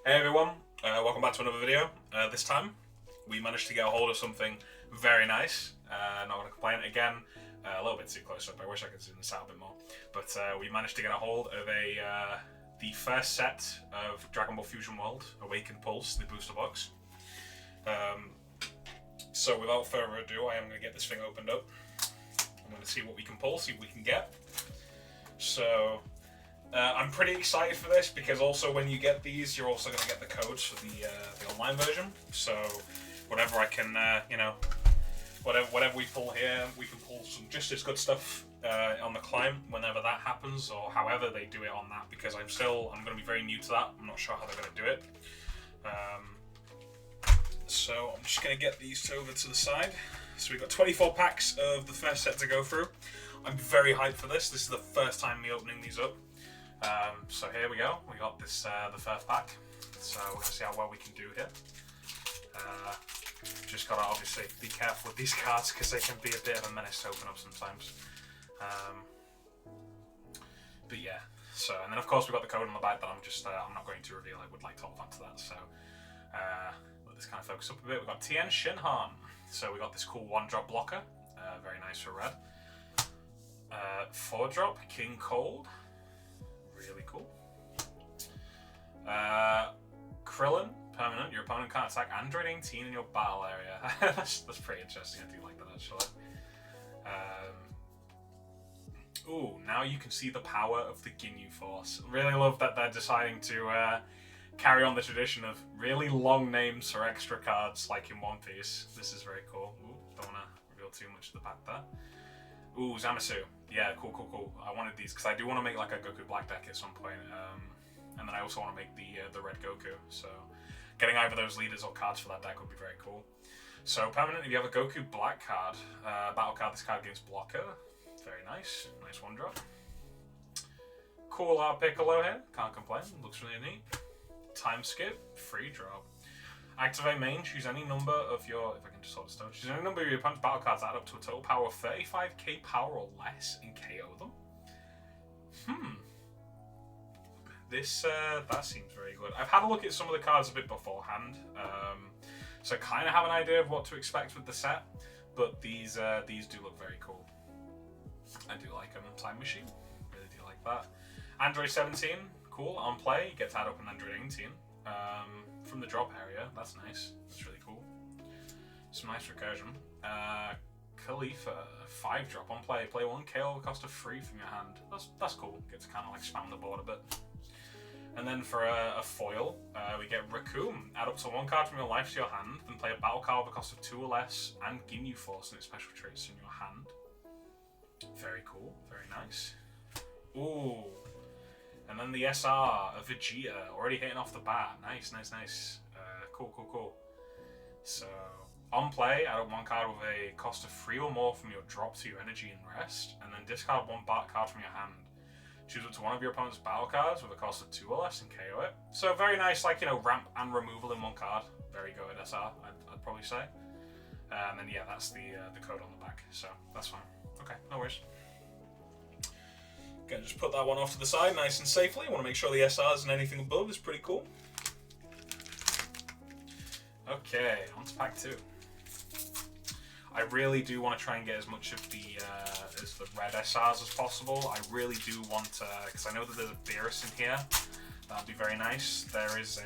Hey everyone, welcome back to another video. This time, we managed to get a hold of something very nice. Not going to complain again. A little bit too close up. I wish I could zoom this out a bit more. But we managed to get a hold of the first set of Dragon Ball Fusion World Awakened Pulse, the booster box. So without further ado, I am going to get this thing opened up. I'm going to see what we can pull, see what we can get. So. I'm pretty excited for this because also when you get these, you're also going to get the codes for the online version. So whatever I can, whatever we pull here, we can pull some just as good stuff on the climb whenever that happens, or however they do it on that. Because I'm going to be very new to that. I'm not sure how they're going to do it. So I'm just going to get these over to the side. So we've got 24 packs of the first set to go through. I'm very hyped for this. This is the first time me opening these up. So here we go. We got this the first pack. So we're gonna see how well we can do here. Just gotta obviously be careful with these cards because they can be a bit of a menace to open up sometimes. But yeah. So and then of course we've got the code on the back that I'm not going to reveal. I would like to hold on to that. So let this kind of focus up a bit. We've got Tien Shinhan. So we got this cool 1-drop blocker. Very nice for red. 4-drop King Cold. Really cool. Krillin, permanent. Your opponent can't attack Android 18 in your battle area. that's pretty interesting. I do like that actually. Ooh, now you can see the power of the Ginyu Force. Really love that they're deciding to carry on the tradition of really long names for extra cards, like in One Piece. This is very cool. Ooh, don't want to reveal too much of the back there. Ooh, Zamasu. Yeah, cool. I wanted these because I do want to make like a Goku Black deck at some point, and then I also want to make the red Goku. So getting either those leaders or cards for that deck would be very cool. So permanent, if you have a Goku Black card, battle card, this card gains blocker. Very nice, nice 1-drop. Cool art Piccolo here, can't complain. Looks really neat. Time skip, free drop. Activate main, choose any number of your, if I can just hold this down, choose any number of your opponent's battle cards add up to a total power of 35k power or less and KO them. This, that seems very good. I've had a look at some of the cards a bit beforehand, so I kind of have an idea of what to expect with the set, but these do look very cool. I do like them. Time Machine, really do like that. Android 17, cool, on play, you get to add up an Android 18. From the drop area, that's nice. That's really cool. Some nice recursion. Khalifa, 5-drop on play. Play 1 KO with cost of 3 from your hand. That's cool. Get to kind of like spam the board a bit. And then for a foil, we get Raccoon. Add up to 1 card from your life to your hand, then play a battle card with a cost of 2 or less, and Ginyu Force and its special traits in your hand. Very cool. Very nice. Ooh. And then the SR, a Vegeta, already hitting off the bat. Nice. Cool. So, on play, add up 1 card with a cost of 3 or more from your drop to your energy and rest, and then discard 1 battle card from your hand. Choose up to 1 of your opponent's battle cards with a cost of 2 or less and KO it. So very nice, like, ramp and removal in 1 card. Very good SR, I'd probably say. And then yeah, that's the code on the back, so that's fine. Okay, no worries. Gonna just put that one off to the side nice and safely. Want to make sure the SRs and anything above is pretty cool. Okay, on to pack 2. I really do want to try and get as much of the red SRs as possible. I really do want to, because I know that there's a Beerus in here. That'd be very nice. There's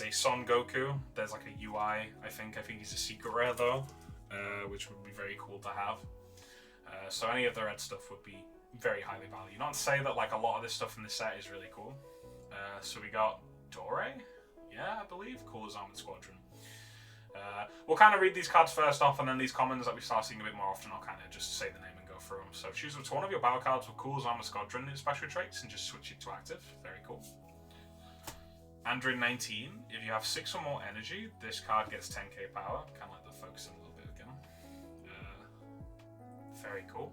a Son Goku. There's like a UI. I think he's a secret rare though, which would be very cool to have. So any of the red stuff would be very highly valued. Not to say that like a lot of this stuff in this set is really cool. So we got Dore, yeah, I believe. Cool as Armored Squadron. We'll kind of read these cards first off, and then these commons that we start seeing a bit more often, I'll kind of just say the name and go through them. So choose up to 1 of your battle cards with Cool's Armored Squadron in special traits, and just switch it to active. Very cool. Android 19, if you have 6 or more energy, this card gets 10k power. Kind of like the focusing a little bit again. Very cool.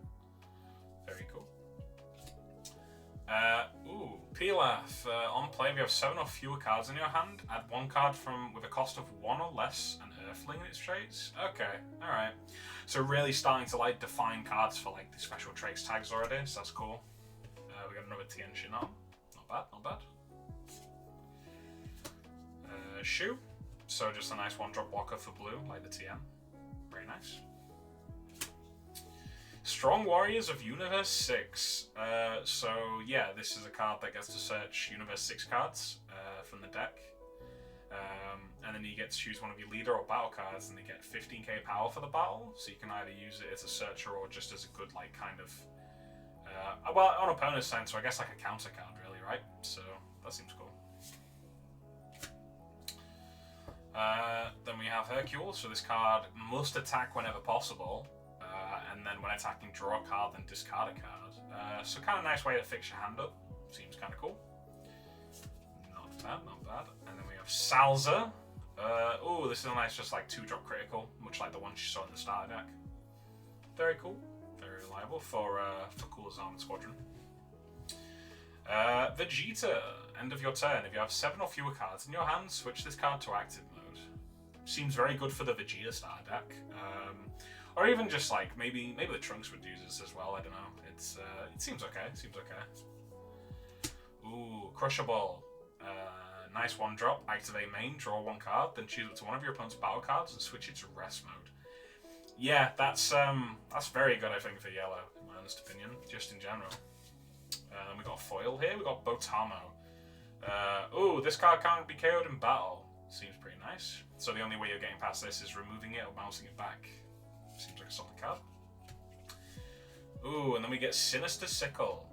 Pilaf. On play, if you have 7 or fewer cards in your hand, add 1 card with a cost of 1 or less, an Earthling in its traits. Okay, alright. So really starting to like define cards for like the special traits tags already, so that's cool. We got another Tien Shinhan. Not bad. Shoe. So just a nice 1-drop blocker for blue, like the TM. Very nice. Strong Warriors of Universe 6. So yeah, this is a card that gets to search Universe 6 cards from the deck. And then you get to choose one of your leader or battle cards, and they get 15k power for the battle. So you can either use it as a searcher or just as a good, like, kind of... well, on opponent's end, so I guess like a counter card, really, right? So that seems cool. Then we have Hercule. So this card must attack whenever possible. And then when attacking, draw a card, then discard a card. So kind of nice way to fix your hand up. Seems kind of cool. Not bad, not bad. And then we have Salza. Oh, this is a nice, just like 2-drop critical, much like the one she saw in the starter deck. Very cool, very reliable for Cooler's Armored Squadron. Vegeta. End of your turn. If you have 7 or fewer cards in your hand, switch this card to active mode. Seems very good for the Vegeta starter deck. Or even just like maybe the Trunks would use this as well. I don't know. It seems okay. It seems okay. Ooh, Crusher Ball. Nice 1-drop. Activate main. Draw 1 card. Then choose it to one of your opponent's battle cards and switch it to rest mode. Yeah, that's very good. I think for yellow, in my honest opinion, just in general. We got a foil here. We got Botamo. Ooh, this card can't be KO'd in battle. Seems pretty nice. So the only way you're getting past this is removing it or bouncing it back. Seems like a solid card. Ooh, and then we get Sinister Sickle.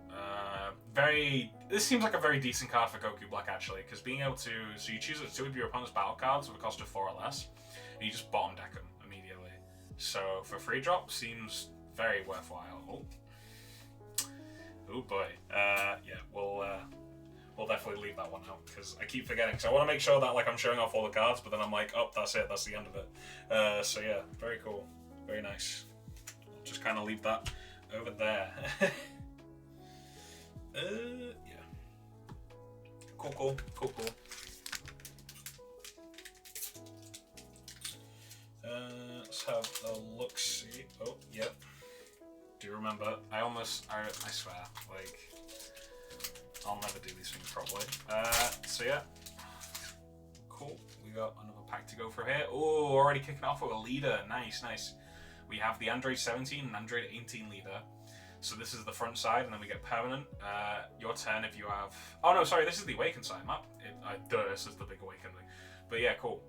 This seems like a very decent card for Goku Black, actually, because being able to... So you choose 2 of your opponent's battle cards with a cost of 4 or less, and you just bottom deck them immediately. So for 3-drop, seems very worthwhile. Oh boy. Yeah, we'll definitely leave that one out, because I keep forgetting. So I want to make sure that like I'm showing off all the cards, but then I'm like, oh, that's it, that's the end of it. So yeah, very cool. Very nice. I'll just kind of leave that over there. Yeah. Cool. Let's have a look-see. Oh, yep. Do you remember? I swear, like, I'll never do these things properly. So yeah. Cool. We got another pack to go for here. Oh, already kicking off with a leader. Nice. We have the Android 17 and Android 18 leader. So this is the front side, and then we get permanent. Your turn if you have... Oh no, sorry, this is the awakened side map. This is the big awakened thing. But yeah, cool.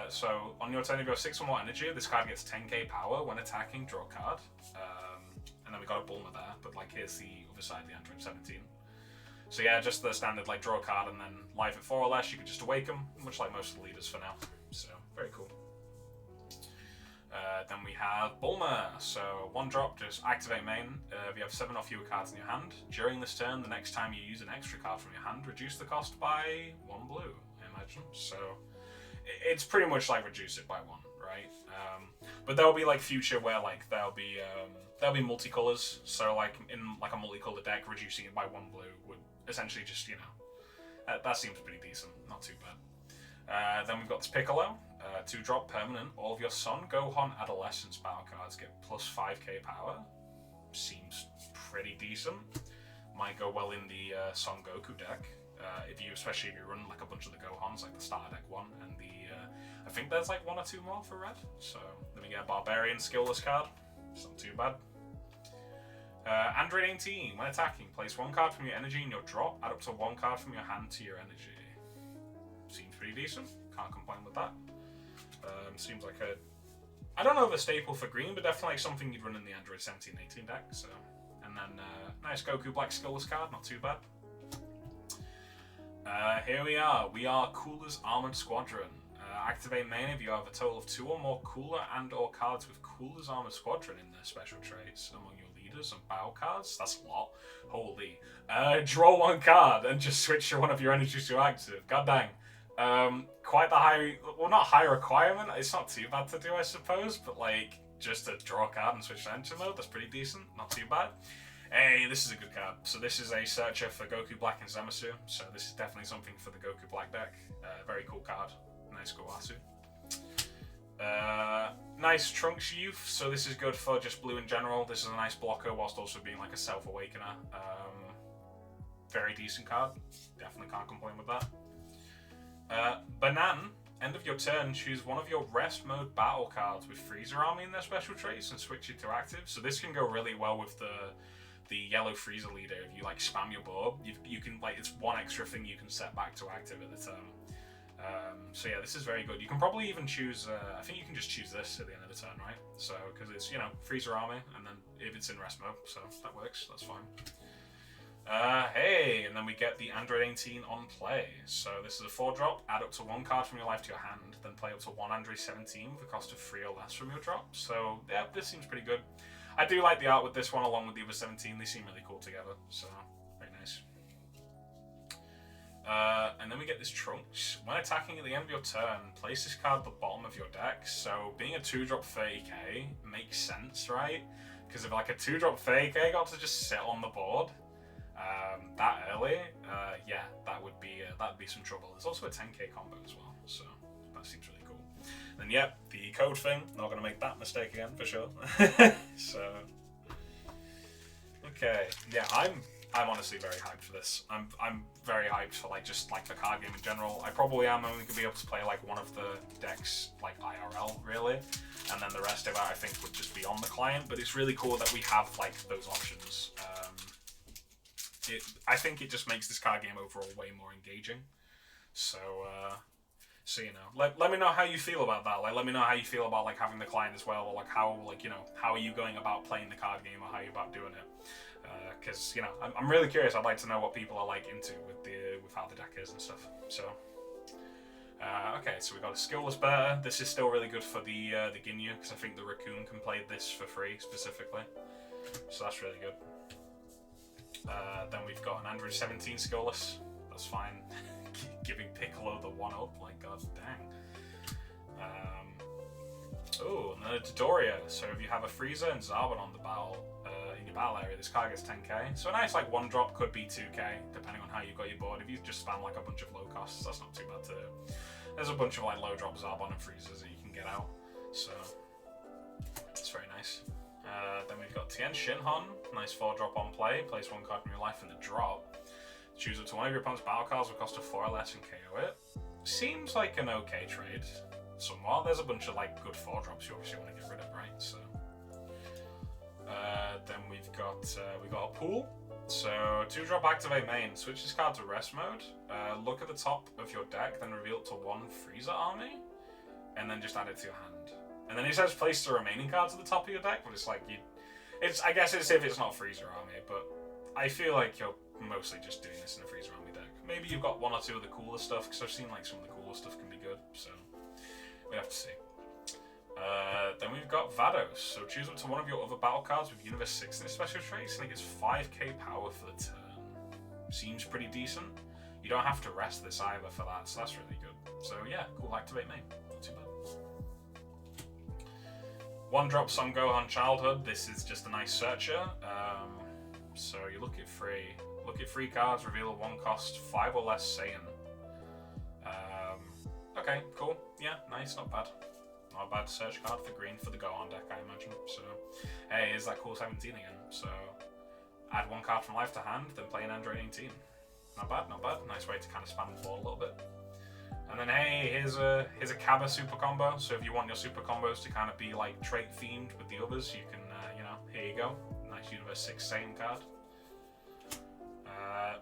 So on your turn if you have 6 or more energy, this card gets 10k power. When attacking, draw a card. And then we got a Bulma there, but like here's the other side, the Android 17. So yeah, just the standard like draw a card and then life at 4 or less, you could just awaken, much like most of the leaders for now. So, very cool. Then we have Bulma. So 1-drop, just activate main. If you have 7 or fewer cards in your hand, during this turn, the next time you use an extra card from your hand, reduce the cost by 1 blue, I imagine. So it's pretty much like reduce it by 1, right? But there'll be like future where like there'll be multicolors. So like in like a multicolored deck, reducing it by 1 blue would essentially just, you know, that seems pretty decent, not too bad. Then we've got this Piccolo. 2-drop permanent. All of your Son, Gohan, Adolescence battle cards get plus 5k power. Seems pretty decent. Might go well in the Son Goku deck. Especially if you run like a bunch of the Gohans, like the starter deck one, and I think there's like 1 or 2 more for red. So then we get a Barbarian skillless card. It's not too bad. Android 18. When attacking, place 1 card from your energy in your drop. Add up to 1 card from your hand to your energy. Seems pretty decent. Can't complain with that. Seems like I don't know if a staple for green, but definitely like something you'd run in the Android 17-18 deck. So, and then nice Goku Black skillless card, not too bad. Here we are. We are Cooler's Armored Squadron. Activate main if you have a total of 2 or more Cooler and/or cards with Cooler's Armored Squadron in their special traits among your leaders and battle cards. That's a lot. Holy. Draw 1 card and just switch one of your energies to active. God dang. Quite the high, well, not high requirement. It's not too bad to do, I suppose, but like just to draw a card and switch to enter mode, that's pretty decent. Not too bad. Hey, this is a good card. So this is a searcher for Goku Black and Zamasu. So this is definitely something for the Goku Black deck. Very cool card. Nice Gowasu. Nice Trunks Youth. So this is good for just blue in general. This is a nice blocker whilst also being like a self-awakener. Very decent card. Definitely can't complain with that. Banan. end of your turn, choose one of your rest mode battle cards with Freezer Army in their special traits and switch it to active. So this can go really well with the yellow Freezer leader. If you like spam your board, you can like, it's one extra thing you can set back to active at the turn. So yeah, this is very good. You can probably even choose, I think you can just choose this at the end of the turn, right? So, because it's, you know, Freezer Army, and then if it's in rest mode, so that works, that's fine. Hey, and then we get the Android 18 on play. So this is a 4-drop, add up to 1 card from your life to your hand, then play up to 1 Android 17 with a cost of 3 or less from your drop. So yeah, this seems pretty good. I do like the art with this one along with the other 17, they seem really cool together, so very nice. And then we get this Trunks. When attacking at the end of your turn, place this card at the bottom of your deck. So being a 2-drop 30k makes sense, right? Because if like a 2-drop 30k got to just sit on the board that early, yeah, that'd be some trouble. There's also a 10k combo as well, so that seems really cool. And yep, the code thing, not gonna make that mistake again for sure. So okay, yeah, I'm honestly very hyped for this. I'm very hyped for like just like the card game in general. I probably am only gonna be able to play like one of the decks like IRL really, and then the rest of it I think would just be on the client. But it's really cool that we have like those options. I think it just makes this card game overall way more engaging. So you know, let me know how you feel about that. Like, let me know how you feel about like having the client as well, or like how, like, you know, how are you going about playing the card game, or how are you about doing it? Because you know, I'm really curious. I'd like to know what people are like into with how the deck is and stuff. So okay, so we got a skillless bear. This is still really good for the Ginyu, because I think the Raccoon can play this for free specifically. So that's really good. Then we've got an Android 17 skillless. That's fine. Giving Piccolo the 1-up, like, god dang. Oh, and then a Dodoria. So if you have a Frieza and Zarbon on the battle, in your battle area, this card gets 10k. So a nice like 1-drop could be 2k, depending on how you got your board. If you just spam like a bunch of low costs, that's not too bad too. There's a bunch of like low drop Zarbon and Friezas that you can get out. So it's very nice. Then we've got Tien Shinhan, nice 4-drop on play, place 1 card from your life in the drop. Choose up to one of your opponent's battle cards with a cost of 4 or less and KO it. Seems like an okay trade, somewhat. There's a bunch of like good 4-drops you obviously want to get rid of, right? So then we've got a pool. So 2-drop activate main, switch this card to rest mode. Look at the top of your deck, then reveal it to 1 Freezer army, and then just add it to your hand. And then it says place the remaining cards at the top of your deck, but it's like I guess it's if it's not Freezer army, but I feel like you're mostly just doing this in a Freezer army deck. Maybe you've got 1 or 2 of the cooler stuff, because I've seen like some of the cooler stuff can be good, so we have to see. Then we've got Vados. So choose up to one of your other battle cards with Universe 6 in its special traits, and it gets 5k power for the turn. Seems pretty decent. You don't have to rest this either for that, so that's really good. So yeah, cool activate main. Not too bad. 1-drop Son Gohan Childhood. This is just a nice searcher. So you look at 3 cards, reveal a 1-cost 5 or less Saiyan. Okay, cool. Yeah, nice, not bad. Not a bad search card for green for the Gohan deck, I imagine. So, hey, here's that cool 17 again. So, add 1 card from life to hand, then play an Android 18. Not bad, not bad. Nice way to kind of spam the board a little bit. And then, hey, here's a Kaba super combo. So if you want your super combos to kind of be like trait themed with the others, you can, you know, here you go. Nice Universe 6 Saiyan card.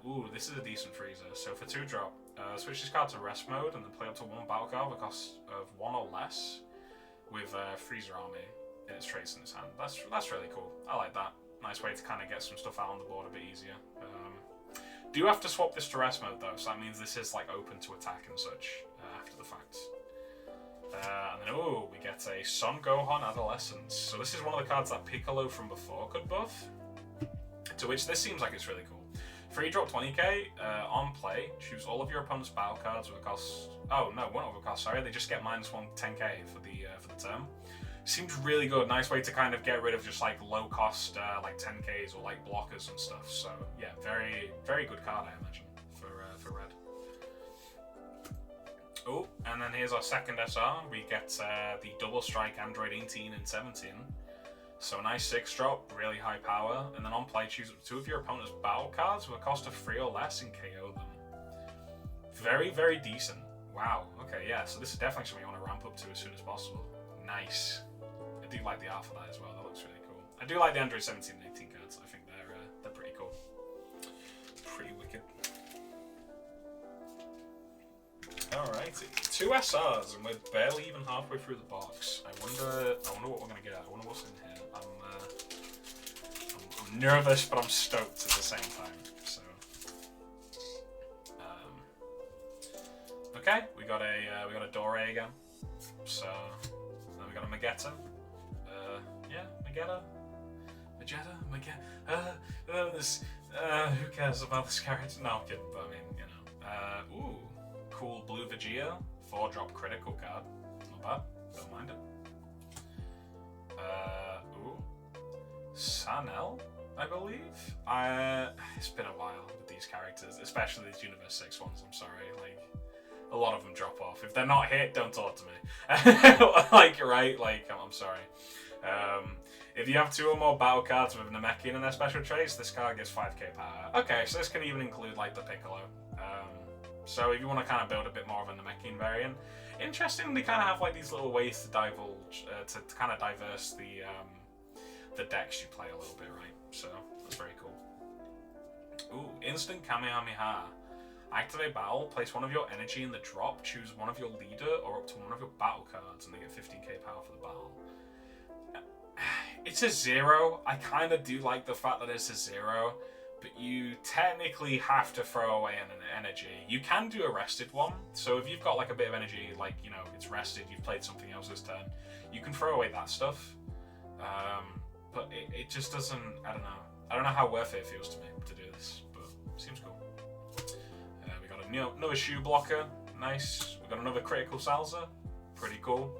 Ooh, this is a decent Freezer. So for 2-drop, switch this card to rest mode and then play up to 1 battle card with a cost of 1 or less with Freezer army in its traits in its hand. That's really cool. I like that. Nice way to kind of get some stuff out on the board a bit easier. Do have to swap this to rest mode though, so that means this is like open to attack and such after the fact. And then we get a Son Gohan Adolescence. So this is one of the cards that Piccolo from before could buff. To which this seems like it's really cool. 3-drop 20k on play. Choose all of your opponent's battle cards with a cost. Oh no, one over cost. Sorry, they just get -1 10k for the term. Seems really good. Nice way to kind of get rid of just like low cost like 10ks or like blockers and stuff. So yeah, very very good card I imagine for red. Oh, and then here's our second SR. We get the double strike Android 18 and 17. So a nice 6-drop, really high power, and then on play choose 2 of your opponent's battle cards with a cost of 3 or less and KO them. Very, very decent. Wow. Okay, yeah. So this is definitely something you want to ramp up to as soon as possible. Nice. I do like the art for that as well. That looks really cool. I do like the Android 17 and 18 cards. I think they're pretty cool. Pretty wicked. Alrighty, 2 SRs, and we're barely even halfway through the box. I wonder what we're gonna get. I wonder what's in here. I'm nervous, but I'm stoked at the same time. So, okay, we got a Dore again. So then we got a Magetta. Who cares about this character? No, I'm kidding. But I mean, you know. Ooh. Cool blue Vegeta, 4-drop critical card. Not bad, don't mind it. Ooh. Sanel, I believe. It's been a while with these characters, especially these Universe 6 ones, I'm sorry. Like, a lot of them drop off. If they're not hit, don't talk to me. Like, right? Like, I'm sorry. If you have 2 or more battle cards with Namekian in their special traits, this card gets 5k power. Okay, so this can even include, like, the Piccolo. So if you want to kind of build a bit more of a Namekian variant, interesting, they kind of have like these little ways to divulge, to kind of diverse the decks you play a little bit, right? So that's very cool. Ooh, instant Kamehameha. Activate battle, place 1 of your energy in the drop, choose 1 of your leader or up to 1 of your battle cards, and they get 15k power for the battle. It's a 0. I kind of do like the fact that it's a 0. But you technically have to throw away an energy. You can do a rested one. So if you've got like a bit of energy, like, you know, it's rested, you've played something else this turn, you can throw away that stuff. But it just doesn't, I don't know. I don't know how worth it feels to me to do this, but it seems cool. We got another shoe blocker. Nice. We got another critical Salsa. Pretty cool.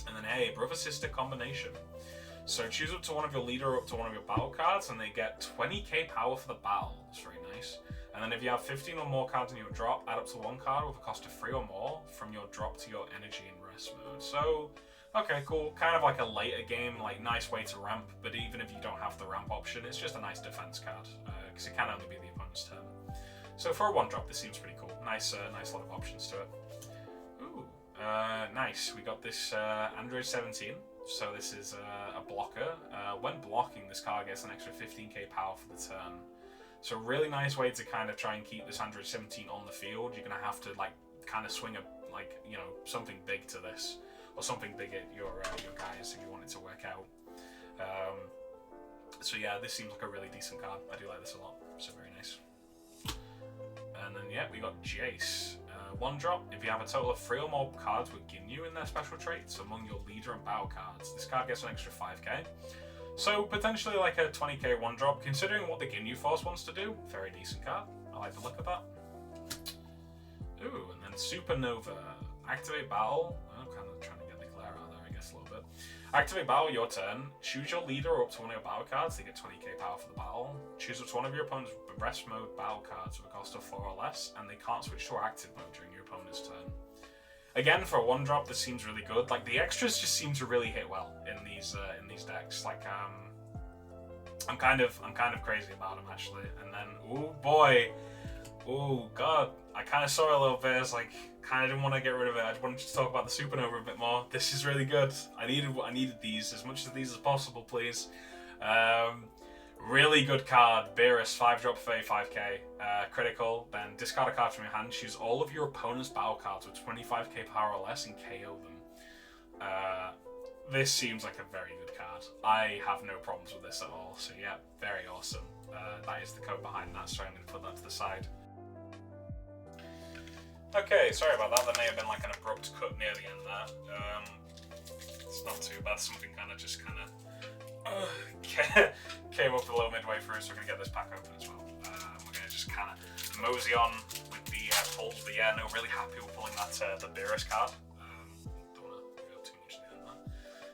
And then, hey, brother-sister combination. So choose up to 1 of your leader or up to 1 of your battle cards, and they get 20k power for the battle. That's very nice. And then if you have 15 or more cards in your drop, add up to 1 card with a cost of 3 or more from your drop to your energy in rest mode. So, okay, cool. Kind of like a later game, like nice way to ramp. But even if you don't have the ramp option, it's just a nice defense card because it can only be the opponent's turn. So for a 1-drop, this seems pretty cool. Nice lot of options to it. Ooh, nice. We got this Android 17. So this is a blocker. When blocking, this card gets an extra 15k power for the turn. So a really nice way to kind of try and keep this Android 17 on the field. You're gonna have to like kind of swing something big to this, or something big at your guys if you want it to work out. So yeah, this seems like a really decent card. I do like this a lot. So very nice. And then yeah, we got Jace. 1-drop, if you have a total of 3 or more cards with Ginyu in their special traits among your leader and battle cards, this card gets an extra 5k. So potentially like a 20k 1-drop, considering what the Ginyu Force wants to do. Very decent card. I like the look of that. Ooh, and then Supernova. Activate battle. I'm kind of trying to get the glare out there, I guess, a little bit. Activate battle, your turn. Choose your leader or up to 1 of your battle cards. They get 20k power for the battle. Choose up to 1 of your opponent's rest mode battle cards with a cost of 4 or less, and they can't switch to active mode during your opponent's turn. Again, for a 1-drop, this seems really good. Like, the extras just seem to really hit well in these decks. Like, I'm kind of crazy about them, actually. And then, oh boy, oh god, I kind of saw it a little bit. I was like, kind of didn't want to get rid of it. I just wanted to talk about the Supernova a bit more. This is really good. I needed these, as much of these as possible, please. Really good card. Beerus, 5-drop for 5k. Critical. Then discard a card from your hand. Choose all of your opponent's battle cards with 25k power or less and KO them. This seems like a very good card. I have no problems with this at all. So yeah, very awesome. That is the code behind that, so I'm going to put that to the side. Okay, sorry about that. There may have been like an abrupt cut near the end there. It's not too bad. Something came up a little midway through, so we're going to get this pack open as well. We're going to just kind of mosey on with the pulls. But yeah, no, really happy with pulling that the Beerus card. Don't want to go too much in that.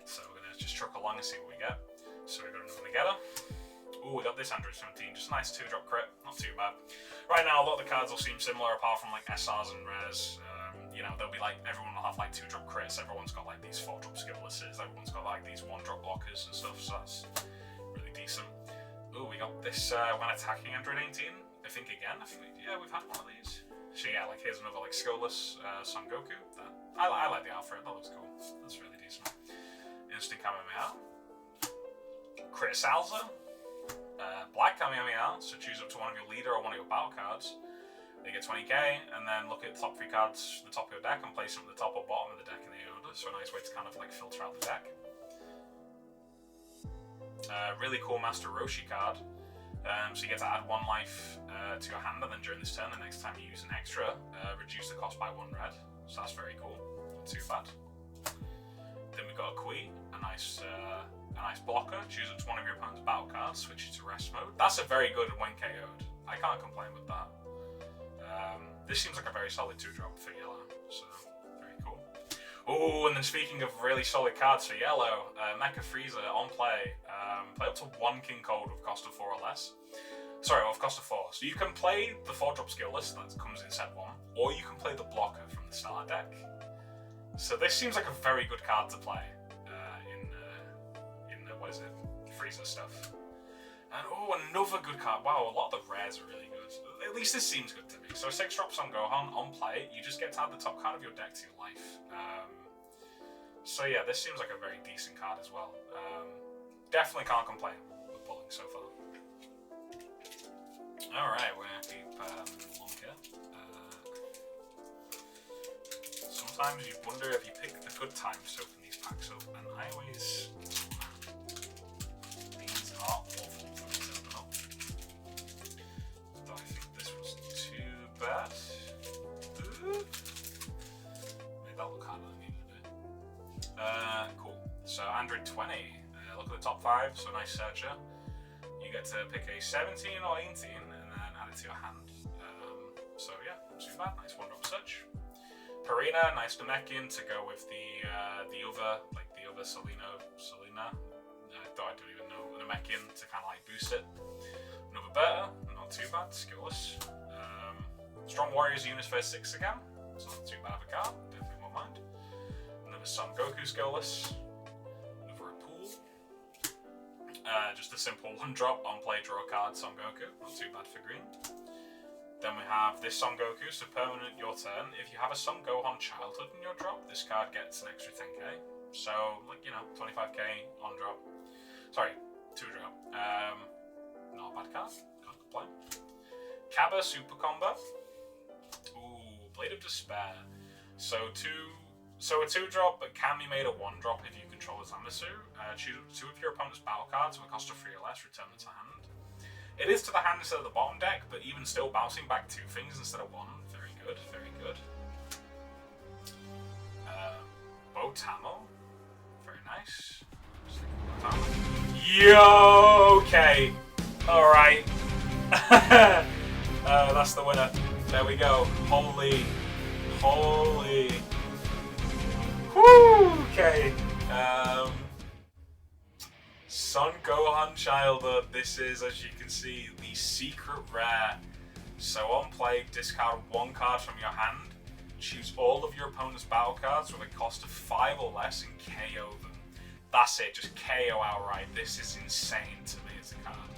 So we're going to just truck along and see what we get. So we got another together. Ooh, we got this Android 17, just a nice 2-drop crit, not too bad. Right now, a lot of the cards will seem similar, apart from like SRs and rares. You know, they'll be like, everyone will have like 2-drop crits, everyone's got like these 4-drop skilllesses, everyone's got like these 1-drop blockers and stuff, so that's really decent. Ooh, we got this when attacking Android 18, I think we've had one of these. So yeah, like here's another like skillless Son Goku. I like the outfit. That looks cool. That's really decent. Instant Kamehameha. Crit Salsa. Black Kamehameha. So choose up to one of your leader or one of your battle cards. They get 20k, and then look at the top 3 cards, the top of your deck, and place them at the top or bottom of the deck in the order. So a nice way to kind of like filter out the deck. Really cool Master Roshi card. So you get to add 1 life to your hand, and then during this turn, the next time you use an extra, reduce the cost by 1 red. So that's very cool. Not too bad. Then we got a Kui, a nice blocker. Choose up to one of your opponent's battle cards, switch it to rest mode. That's a very good when KO'd. I can't complain with that. This seems like a very solid 2-drop for yellow, so very cool. Oh, and then speaking of really solid cards for yellow, Mecha Frieza on play. Play up to 1 King Cold with cost of 4 or less. Sorry, with cost of 4. So you can play the 4-drop skill list that comes in set 1, or you can play the blocker from the starter deck. So this seems like a very good card to play in what is it, Frieza stuff. And oh, another good card. Wow, a lot of the rares are really good. At least this seems good to me. So 6-drop Son Gohan on play, you just get to add the top card of your deck to your life. So yeah, this seems like a very decent card as well. Definitely can't complain with pulling so far. Alright, we're gonna keep moving along here. Sometimes you wonder if you pick the good times to open these packs up, and I always... These are awful for me to open up. Though I think this wasn't too bad. Made that look harder than it needed to be. Cool. So Android 20. Look at the top 5, so nice searcher. You get to pick a 17 or 18 and then add it to your hand. So yeah, not too bad. Nice 1-drop search. Purina, nice Namekian to go with the other Selena. I don't even know Namekian to kind of like boost it. Another Berta, not too bad. Skillless. Strong Warriors Universe 6 again. It's not too bad of a card. Definitely won't mind. Another Son Goku skillless. Just a simple 1-drop on play, draw a card, Son Goku. Not too bad for green. Then we have this Son Goku, so permanent your turn. If you have a Son Gohan childhood in your drop, this card gets an extra 10k. So, like, you know, 25k on drop. Sorry, 2-drop. Not a bad card. Can't complain. Kaba Super Combo. Ooh, Blade of Despair. So a 2-drop, but can be made a 1-drop if you control the Zamasu. Choose 2 of your opponent's battle cards with a cost of 3 or less, return them to hand. It is to the hand instead of the bottom deck, but even still bouncing back 2 things instead of 1. Very good, very good. Botamo. Very nice. Yo, okay. Alright. That's the winner. There we go. Holy. Woo! Okay. Son Gohan Childhood. This is, as you can see, the secret rare. So on play, discard 1 card from your hand. Choose all of your opponent's battle cards with a cost of 5 or less and KO them. That's it, just KO outright. This is insane to me as a card.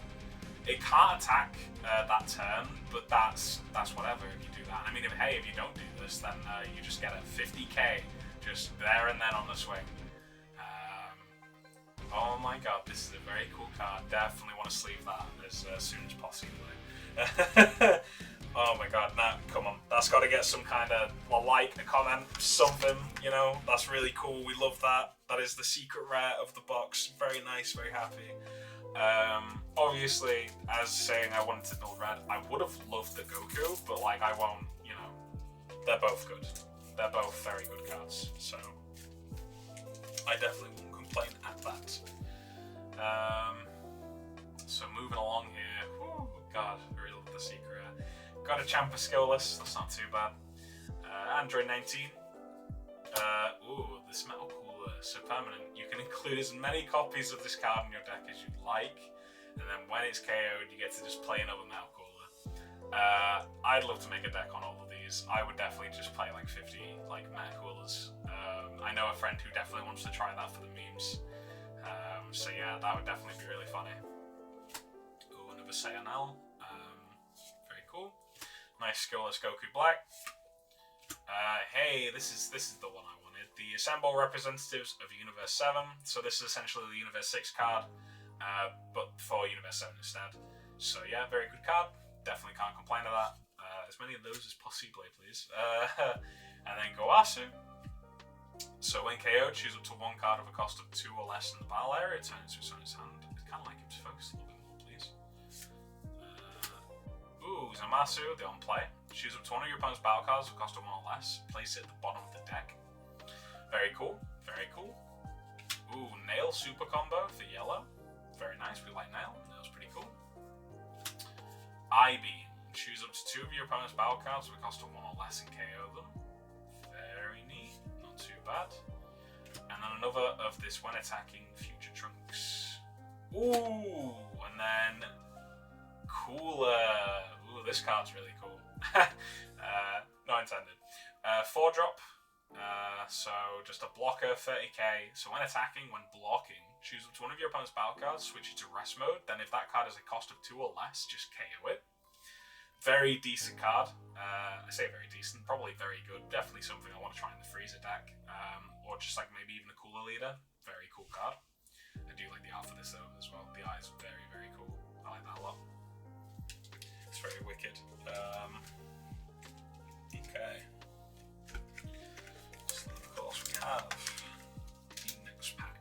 It can't attack that turn, but that's whatever if you do that. I mean, if you don't do this, then you just get a 50k just there and then on the swing. Oh my god, this is a very cool card. Definitely want to sleeve that as soon as possible. Oh my god, nah, come on. That's got to get some kind of a comment, something, you know. That's really cool. We love that. That is the secret rare of the box. Very nice, very happy. Obviously, as saying I wanted to build red, I would have loved the Goku, but like I won't, you know. They're both good. They're both very good cards, so I definitely won't complain at that. So moving along here, whew, god, I really love the secret. Got a Champa skillless, that's not too bad. Android 19. Ooh, this metal cooler, so permanent. You can include as many copies of this card in your deck as you'd like, and then when it's KO'd, you get to just play another metal cooler. I'd love to make a deck on all of these. I would definitely just play like 50 like meta coolers. I know a friend who definitely wants to try that for the memes. So yeah, that would definitely be really funny. Ooh, another Sayonel. Very cool. Nice skillless Goku Black. Hey, this is the one I wanted. The Assemble Representatives of Universe 7. So this is essentially the Universe 6 card, but for Universe 7 instead. So yeah, very good card. Definitely can't complain to that. As many of those as possibly, please. And then Goasu. So when KO, choose up to one card of a cost of 2 or less in the battle area, turn it to its owner's hand. It's kind of like him to focus a little bit more, please. Zamasu, the on play. Choose up to one of your opponent's battle cards of a cost of 1 or less. Place it at the bottom of the deck. Very cool. Very cool. Nail super combo for yellow. Very nice. We like Nail. Nail's pretty cool. I-Beam. Choose up to 2 of your opponent's battle cards with a cost of 1 or less and KO them. Very neat. Not too bad. And then another of this when attacking future Trunks. And then Cooler. This card's really cool. Not intended. 4-drop. So just a blocker, 30k. So when attacking, when blocking, choose up to one of your opponent's battle cards, switch it to rest mode. Then if that card has a cost of 2 or less, just KO it. Very decent card. I say very decent, probably very good. Definitely something I want to try in the Freezer deck. Or just like maybe even a Cooler Leader. Very cool card. I do like the art for this though as well. The art is very, very cool. I like that a lot. It's very wicked. Okay. So of course we have the next pack.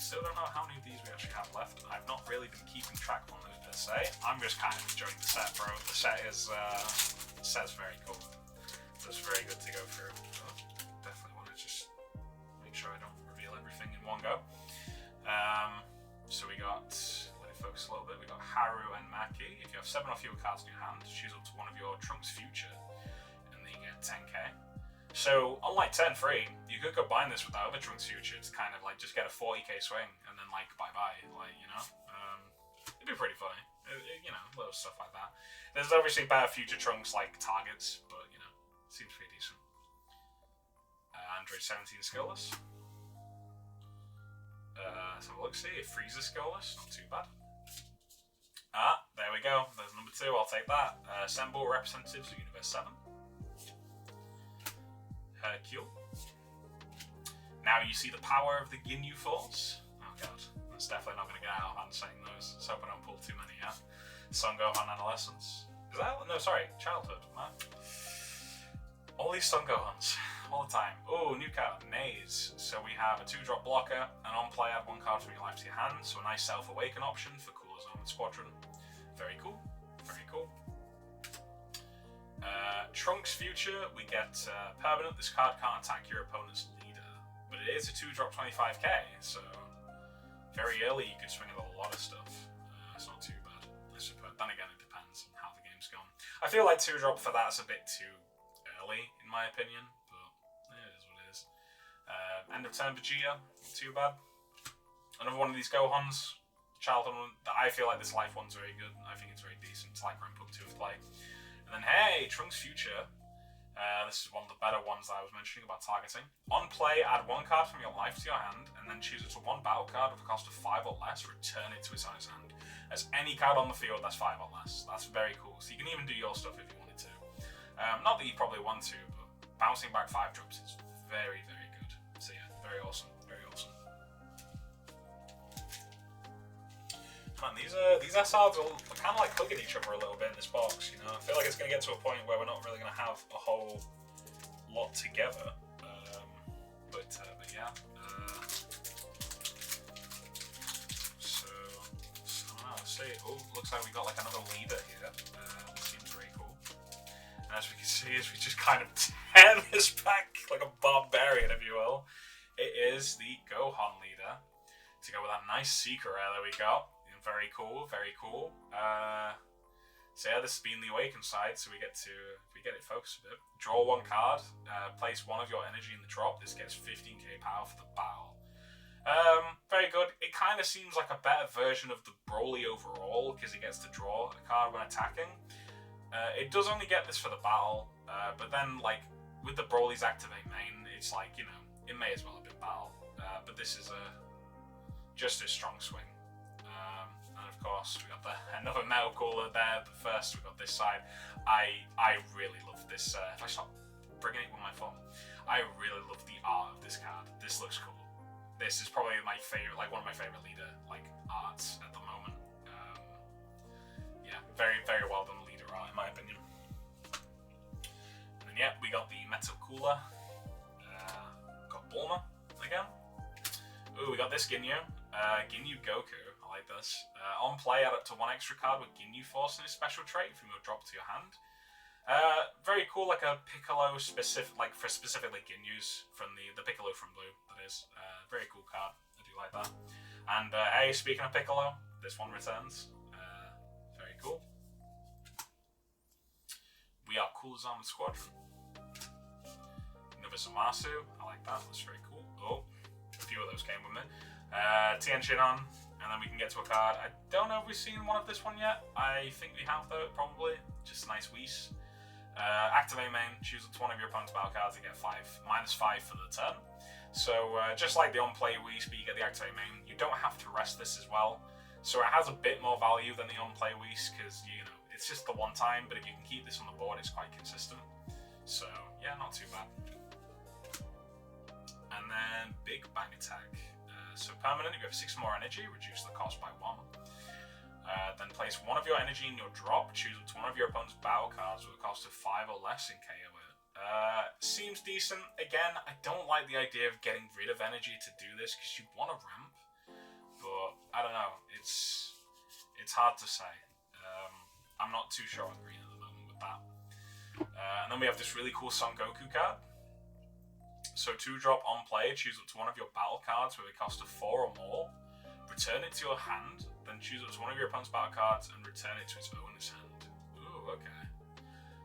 Still don't know how many of these we actually have left. I've not really been keeping track on those per se. I'm just kind of enjoying the set, bro. The set is very cool. So it's very good to go through. Oh, definitely want to just make sure I don't reveal everything in one go. So we got, let me focus a little bit, we got Haru and Maki. If you have 7 or fewer cards in your hand, choose up to one of your Trunks Future, and then you get 10k. So, unlike Turn 3, you could combine this with that other Trunks Future to kind of like just get a 40k swing, and then like bye-bye, like, you know? It'd be pretty funny, you know, little stuff like that. There's obviously better Future Trunks like targets, but, you know, seems pretty decent. Android 17 skillless. So let's see, Freezer skillless, not too bad. There we go. There's number 2. I'll take that. Assemble Representatives of Universe 7. Hercule. Now you see the power of the Ginyu Force. Oh god, that's definitely not going to get out of hand saying those. Let's hope I don't pull too many, yeah? Son Gohan Adolescence. Is that? No, sorry, childhood, man. All these Son Gohans. All the time. New card, Maze. So we have a 2-drop blocker, and on play add 1 card from your life to your hand, so a nice Self-Awaken option for Cooler's Armored Squadron. Very cool. Very cool. Trunks Future, we get permanent. This card can't attack your opponent's leader, but it is a 2-drop 25k, so very early you could swing at a lot of stuff. It's not too bad, I suppose. Then again, it depends on how the game's gone. I feel like 2-drop for that's a bit too early, in my opinion. End of turn Vegeta, not too bad. Another one of these Gohans, childhood one. I feel like this life one's very good. I think it's very decent. It's like Ramp Up 2 of play. And then, hey, Trunks Future. This is one of the better ones that I was mentioning about targeting. On play, add 1 card from your life to your hand, and then choose it to 1 battle card with a cost of 5 or less. Return it to its owner's hand. As any card on the field that's 5 or less. That's very cool. So you can even do your stuff if you wanted to. Not that you probably want to, but bouncing back 5 drops is very, very good. So yeah, very awesome, very awesome. Man, these SRs are kind of like hugging each other a little bit in this box, you know? I feel like it's going to get to a point where we're not really going to have a whole lot together. But yeah. So let's see. Oh, looks like we got like another leader here. This seems very cool. And as we can see, we just kind of tear this back like a barbarian, if you will. It is the Gohan leader. To go with that nice Seeker Rare that we got. Very cool, very cool. So yeah, this has been the Awakened side, so we get it focused a bit. Draw 1 card, place 1 of your energy in the drop. This gets 15k power for the battle. Very good. It kind of seems like a better version of the Broly overall, because it gets to draw a card when attacking. It does only get this for the battle, but then like with the Broly's activate main, it's like, you know, it may as well have been battle. But this is just a strong swing. And of of course. We got another metal cooler there, but first we got this side. I really love this. If I stop bringing it with my phone, I really love the art of this card. This looks cool. This is probably my favorite, like one of my favorite leader arts at the moment. Yeah, very well done leader art in my opinion. And then yeah, we got the metal cooler. Got Bulma again. Ooh, we got this Ginyu. Ginyu Goku. I like this. On play, add up to 1 extra card with Ginyu Force in his special trait from your drop to your hand. Very cool, like a Piccolo specific, like for specifically Ginyus from the Piccolo from Blue. That is very cool card. I do like that. And hey, speaking of Piccolo, this one returns. Very cool. We are Cool's Armored Squadron. Another Zamasu. I like that. That's very cool. Oh, a few of those came with me. Tien Shinhan, and then we can get to a card. I don't know if we've seen one of this one yet. I think we have though, probably. Just a nice Whis. Activate main, choose up to one of your opponent's battle cards and get -5 for the turn. So just like the on-play Whis, but you get the activate main. You don't have to rest this as well. So it has a bit more value than the on-play Whis, because you know it's just the one time, but if you can keep this on the board, it's quite consistent. So yeah, not too bad. And then Big Bang Attack. So permanent, if you have 6 more energy, reduce the cost by 1. Then place one of your energy in your drop, choose up to one of your opponent's battle cards with a cost of 5 or less and KO it. Seems decent. Again, I don't like the idea of getting rid of energy to do this, because you want to ramp. But, I don't know, it's hard to say. I'm not too sure on green at the moment with that. And then we have this really cool Son Goku card. So 2-drop on play, choose up to one of your battle cards with a cost of 4 or more, return it to your hand, then choose up to one of your opponent's battle cards and return it to its owner's hand. Ooh, okay.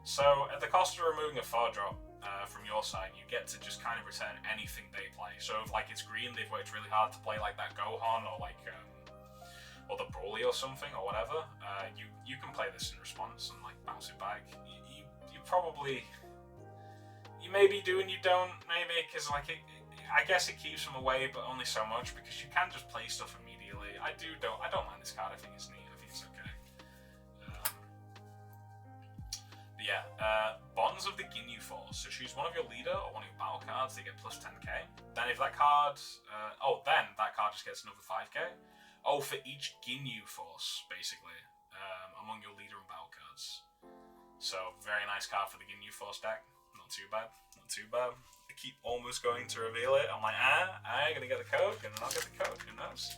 So at the cost of removing a 4-drop from your side, you get to just kind of return anything they play. So if like it's green, they've worked really hard to play like that Gohan or like or the Broly or something or whatever, you can play this in response and like bounce it back. You probably... You maybe do and you don't, maybe, because like I guess it keeps them away, but only so much, because you can just play stuff immediately. I don't mind this card. I think it's neat. I think it's okay. But yeah, Bonds of the Ginyu Force. So choose one of your leader or one of your battle cards. They get plus 10k. Then if that card, then that card just gets another 5k. Oh, for each Ginyu Force, basically, among your leader and battle cards. So very nice card for the Ginyu Force deck. Not too bad, not too bad. I keep almost going to reveal it. I'm like, I'm gonna get the code, and I'll get the code, who knows?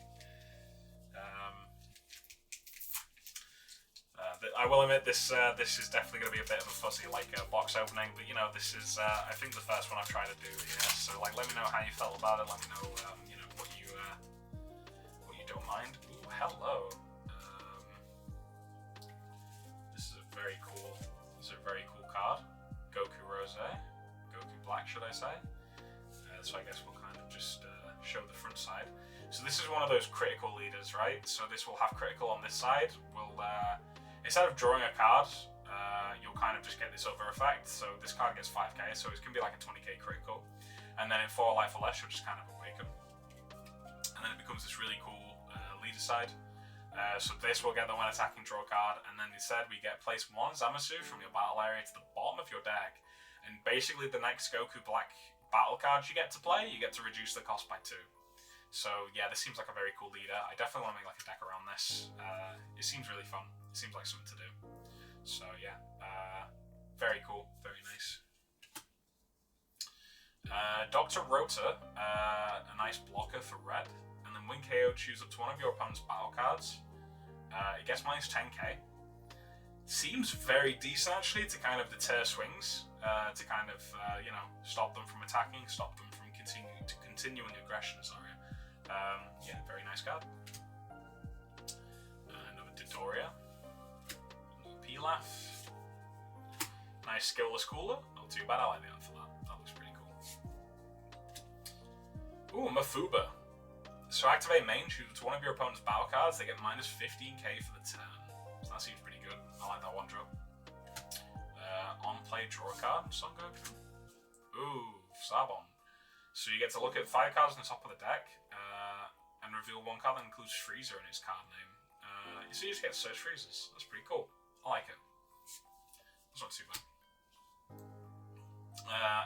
I will admit this is definitely going to be a bit of a fuzzy box opening, but you know, this is I think the first one I've tried to do here. So like, let me know how you felt about it. Let me know you know what you don't mind. Ooh, hello. This is a very cool. This is a very cool card. Goku Rose, Goku Black, should I say? So I guess we'll kind of just show the front side. So this is one of those critical leaders, right? So this will have critical on this side. We'll instead of drawing a card, you'll kind of just get this other effect. So this card gets 5k, so it's gonna be like a 20k critical. And then in 4 life or less, you'll just kind of awaken. And then it becomes this really cool leader side. So this will get the when attacking draw card, and then instead we get place 1 Zamasu from your battle area to the bottom of your deck, and basically the next Goku Black battle cards you get to play, you get to reduce the cost by 2. So yeah, this seems like a very cool leader. I definitely want to make like a deck around this. It seems really fun. It seems like something to do. So yeah, very cool, very nice. Dr. Rota, a nice blocker for red. And then when KO, choose up to one of your opponent's battle cards. It gets minus 10k. Seems very decent actually to kind of deter swings, to kind of you know, stop them from attacking, stop them from continuing aggression. Sorry. Yeah, very nice card. Another Dodoria. Another Pilaf. Nice skillless cooler. Not too bad. I like the art for that. That looks pretty cool. Ooh, Mafuba. So activate main, choose to one of your opponent's battle cards, they get minus 15k for the turn. So that seems pretty good. I like that one draw. On play, draw a card, Son Goku. Ooh, Sabon. So you get to look at 5 cards on the top of the deck, and reveal 1 card that includes Frieza in its card name. So you just get search freezes. That's pretty cool. I like it. It's not too bad.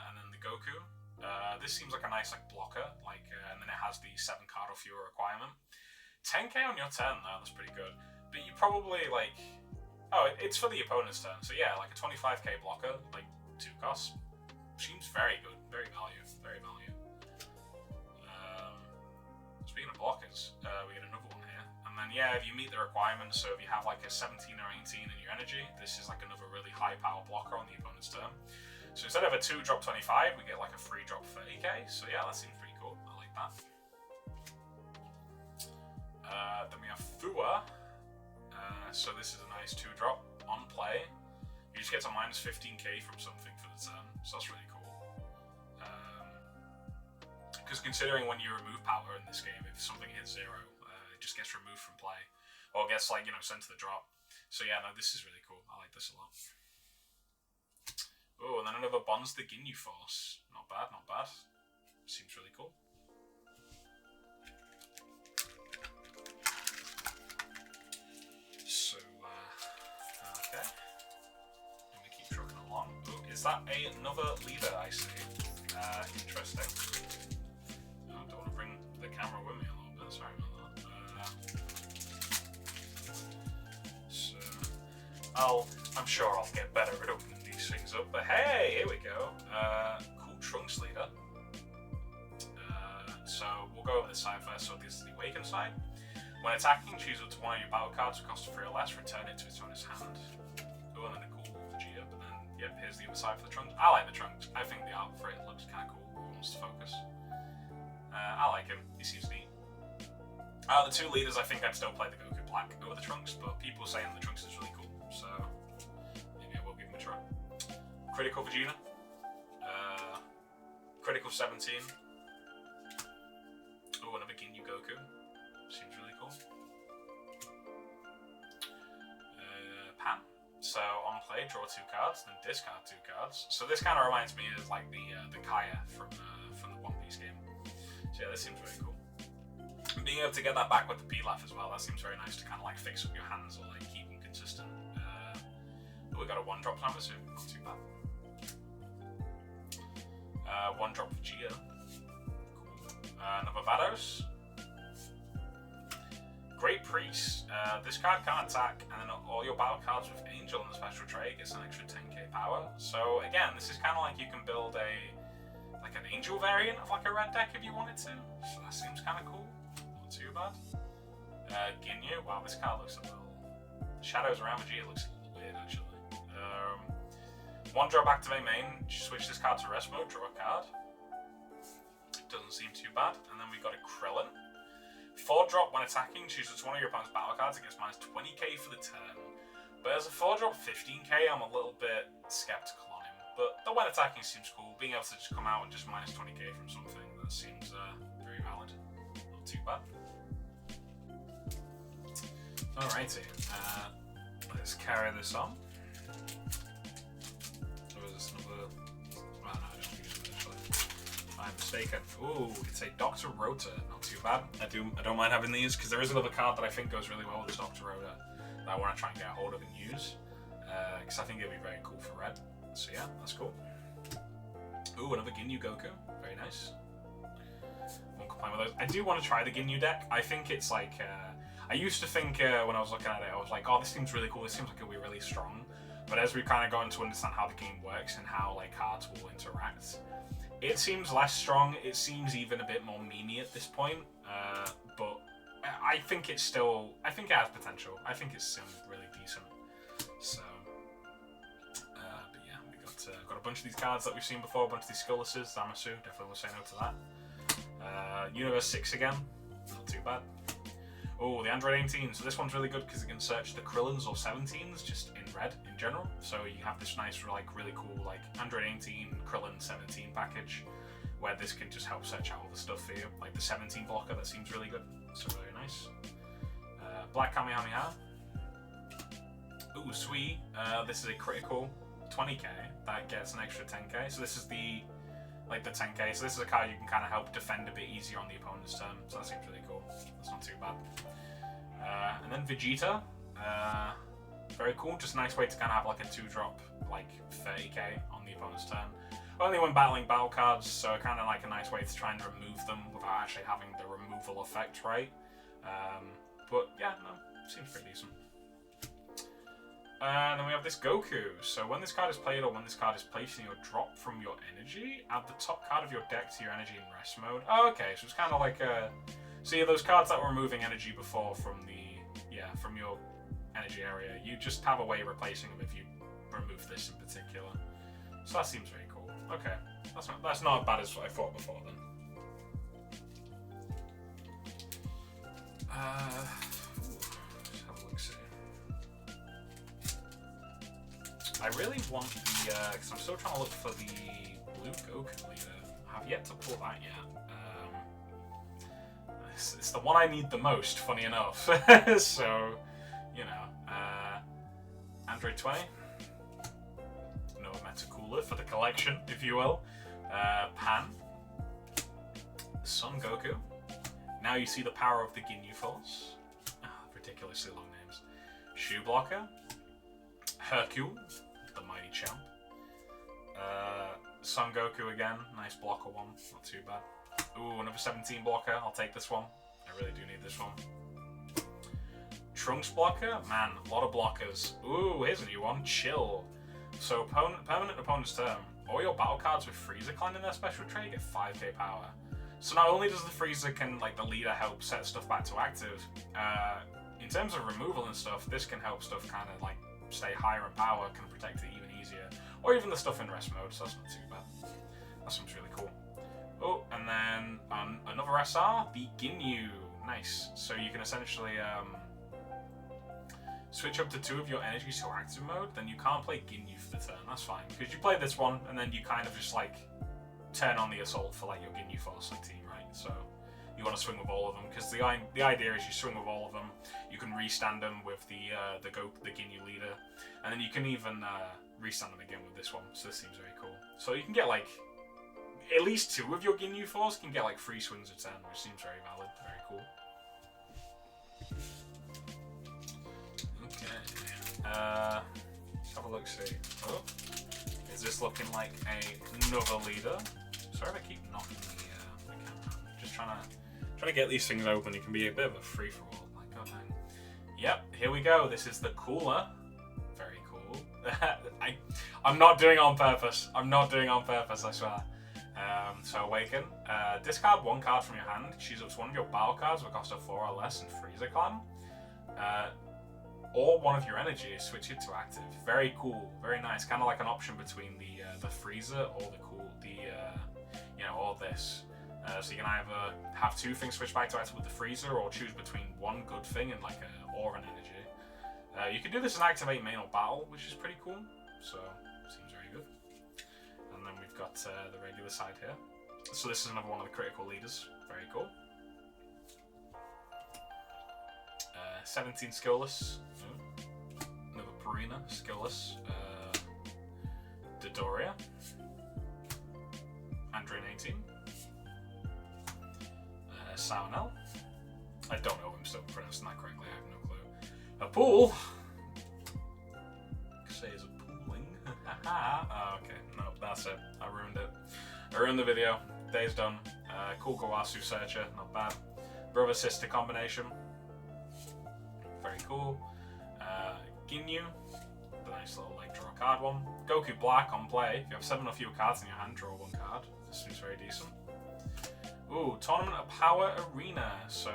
And then the Goku. This seems like a nice blocker, and then it has the 7 card or fewer requirement. 10k on your turn though, that's pretty good. But you probably oh, it's for the opponent's turn. So yeah, a 25k blocker, 2 costs. Seems very good, very value. Speaking of blockers, we get another one here. And then yeah, if you meet the requirements, so if you have a 17 or 18 in your energy, this is another really high power blocker on the opponent's turn. So instead of a 2 drop 25, we get a 3 drop 30k. So yeah, that seems pretty cool. I like that. Then we have Fua. So this is a nice 2 drop on play. You just get to minus 15k from something for the turn. So that's really cool. Because considering when you remove power in this game, if something hits 0, it just gets removed from play. Or gets sent to the drop. So yeah, no, this is really cool. I like this a lot. Oh, and then another Bonds the Ginyu Force. Not bad, not bad. Seems really cool. So, okay. Let me keep trucking along. Oh, is that another leader I see? Interesting. Oh, I don't want to bring the camera with me a little bit. Sorry about that. So, I'm sure I'll get better at opening these things up. But hey, here we go. Cool Trunks leader. So we'll go over this side first. So this is the Awakened side. When attacking, choose up to one of your battle cards with cost of 3 or less. Return it to its owner's hand. Oh, and then a cool Vegeta. But then, yep, here's the other side for the Trunks. I like the Trunks. I think the art for it looks kind of cool. Who wants to focus? I like him. He seems neat. Out of the 2 leaders, I think I'd still play the Goku Black over the Trunks, but people saying the Trunks is really cool, so maybe I will give him a try. Critical Vegeta. Critical 17. Oh, another Ginyu Goku. Seems really cool. Pan. So on play, draw 2 cards, then discard 2 cards. So this kind of reminds me of the Kaya from the One Piece game. So yeah, this seems really cool. And being able to get that back with the Pilaf as well, that seems very nice to kind of fix up your hands or keep them consistent. But we got a 1 drop Timer soon, not too bad. 1 drop Vegeta. Cool. Another Vados. Great Priest. This card can't attack, and then all your battle cards with Angel in the special tray gets an extra 10k power. So again, this is kind of you can build an Angel variant of a red deck if you wanted to. So that seems kind of cool. Not too bad. Ginyu. Wow, this card looks a little. The shadows around Vegeta looks a little weird actually. 1 drop activate main. Switch this card to rest mode. Draw a card. Doesn't seem too bad. And then we got a Krillin. 4 drop when attacking, choose one of your opponent's battle cards. It gets minus 20k for the turn. But as a 4 drop 15k, I'm a little bit skeptical on him. But the when attacking seems cool. Being able to just come out and just minus 20k from something, that seems very valid. Not too bad. Alrighty. Let's carry this on. Or is this another? Oh no, I don't think it's actually. I'm mistaken. Ooh, it's a Dr. Rota. Not too bad. I don't mind having these because there is another card that I think goes really well with this Dr. Rota that I want to try and get a hold of and use because I think it'll be very cool for red. So yeah, that's cool. Ooh, another Ginyu Goku. Very nice. Won't complain with those. I do want to try the Ginyu deck. I think it's I used to think when I was looking at it, I was like, oh, this seems really cool. This seems like it'll be really strong. But as we've kind of gotten to understand how the game works and how cards will interact, it seems less strong. It seems even a bit more memey at this point. But I think it's still. I think it has potential. I think it's really decent. So, but yeah, we got a bunch of these cards that we've seen before. A bunch of these Skulluses. Zamasu, definitely will say no to that. Universe 6 again. Not too bad. Oh, the Android 18. So this one's really good because it can search the Krillins or 17s just in red in general. So you have this nice, really cool Android 18 Krillin 17 package where this can just help search out all the stuff for you. Like the 17 blocker, that seems really good. So very nice. Black Kamehameha. Ooh, sweet. This is a critical 20k that gets an extra 10k. So this is the 10k. So this is a card you can kind of help defend a bit easier on the opponent's turn. So that seems really cool. That's not too bad. And then Vegeta. Very cool. Just a nice way to kind of have like a 2-drop, like 30k on the opponent's turn. Only when battling battle cards, so kind of like a nice way to try and remove them without actually having the removal effect, right? But yeah, no, seems pretty decent. And then we have this Goku. So when this card is played or when this card is placed in your drop from your energy, add the top card of your deck to your energy in rest mode. Oh, okay, so it's kind of like a... So yeah, those cards that were removing energy before from the... Yeah, from your energy area, you just have a way of replacing them if you remove this in particular. So that seems very cool. Okay, that's not as bad as what I thought before then. Let's have a look, see. I really want the, because I'm still trying to look for the blue Goku leader. I have yet to pull that yet. It's the one I need the most, funny enough. So, you know, Android 20. No Metacooler for the collection, if you will. Pan. Son Goku. Now you see the power of the Ginyu Force. Ridiculously long names. Shoe Blocker. Hercule, the mighty champ. Son Goku again, nice blocker one, not too bad. Ooh, another 17 blocker, I'll take this one. I really do need this one. Trunks blocker, man, a lot of blockers. Ooh, here's a new one, Chill. So, permanent opponent's turn. All your battle cards with Frieza Clan in their special trait get 5k power. So not only does the Frieza the leader help set stuff back to active, in terms of removal and stuff, this can help stuff kind of like stay higher in power, can protect it even easier. Or even the stuff in rest mode, so that's not too bad. That seems really cool. Oh, and then another SR, the Ginyu. Nice. So you can essentially switch up to 2 of your energies to active mode, then you can't play Ginyu for the turn, that's fine. Because you play this one, and then you kind of just like turn on the assault for like your Ginyu Force team, right? So you want to swing with all of them, because the idea is you swing with all of them, you can restand them with the Ginyu leader, and then you can even restand them again with this one, so this seems very cool. So you can get like, at least 2 of your Ginyu Force can get like 3 swings a turn, which seems very valid, very cool. Okay, let's have a look, see. Oh, is this looking like another leader? Sorry if I keep knocking the camera. Just trying to get these things open. It can be a bit of a free-for-all. Like, god dang. Yep, here we go. This is the cooler. Very cool. I'm not doing it on purpose. I'm not doing it on purpose, I swear. So Awaken. Discard 1 card from your hand. Choose up to 1 of your battle cards with a cost of 4 or less in Frieza Clan. Or 1 of your energies, switch it to active. Very cool, very nice. Kind of like an option between the Frieza or or this. So you can either have 2 things switch back to active with the Frieza, or choose between 1 good thing and or an energy. You can do this in activate main or battle, which is pretty cool. So seems very good. And then we've got the regular side here. So this is another one of the critical leaders. Very cool. 17 skillless. Another Purina, skillless. Dodoria. Android 18. Saunel. I don't know if I'm still pronouncing that correctly, I have no clue. A pool. Say is a pooling. Oh, okay, no, that's it. I ruined it. I ruined the video. Day's done. Cool Gowasu Searcher, not bad. Brother-sister combination. Very cool. Ginyu. The nice little draw a card one. Goku Black on play. If you have 7 or fewer cards in your hand, draw 1 card. This seems very decent. Ooh, Tournament of Power Arena. So,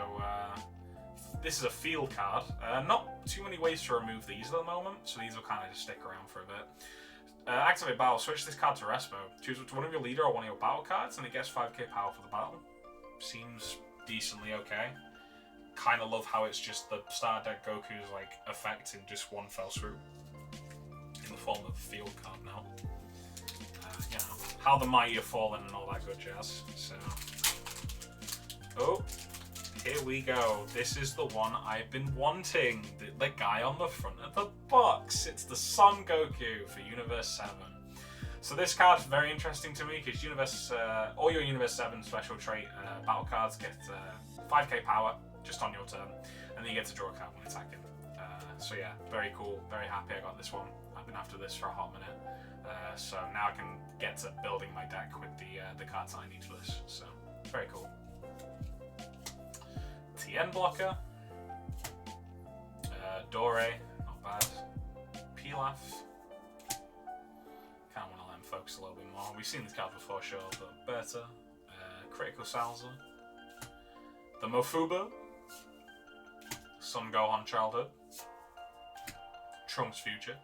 this is a field card. Not too many ways to remove these at the moment, so these will kind of just stick around for a bit. Activate battle. Switch this card to rest mode. Choose 1 of your leader or 1 of your battle cards, and it gets 5k power for the battle. Seems decently okay. Kind of love how it's just the starter deck Goku's effect in just 1 fell swoop. In the form of a field card now. How the mighty have fallen and all that good jazz. So, oh, here we go. This is the one I've been wanting. The guy on the front of the box. It's the Son Goku for Universe 7. So this card's very interesting to me because all your Universe 7 special trait battle cards get 5k power just on your turn, and then you get to draw a card when attacking. So yeah, very cool, very happy I got this one. I've been after this for a hot minute, so now I can get to building my deck with the cards I need for this, so very cool. TN blocker, Dore, not bad, Pilaf, kind of want to let him focus a little bit more. We've seen these cards before, sure, but Berta, Critical Salza, the Mofuba, Son Gohan Childhood, Trunks Future,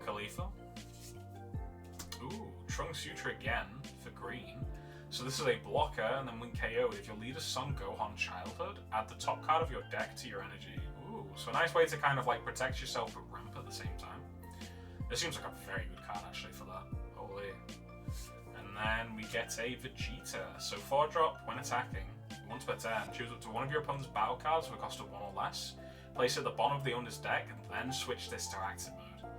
Khalifa. Ooh, Trunks Future again for green. So this is a blocker, and then when KO'd, if your leader's Son Gohan Childhood, add the top card of your deck to your energy. Ooh, so a nice way to kind of like protect yourself but ramp at the same time. This seems like a very good card actually for that. Holy. And then we get a Vegeta. So 4-drop when attacking, once per turn, choose up to one of your opponent's battle cards with a cost of 1 or less. Place it at the bottom of the owner's deck, and then switch this to active mode.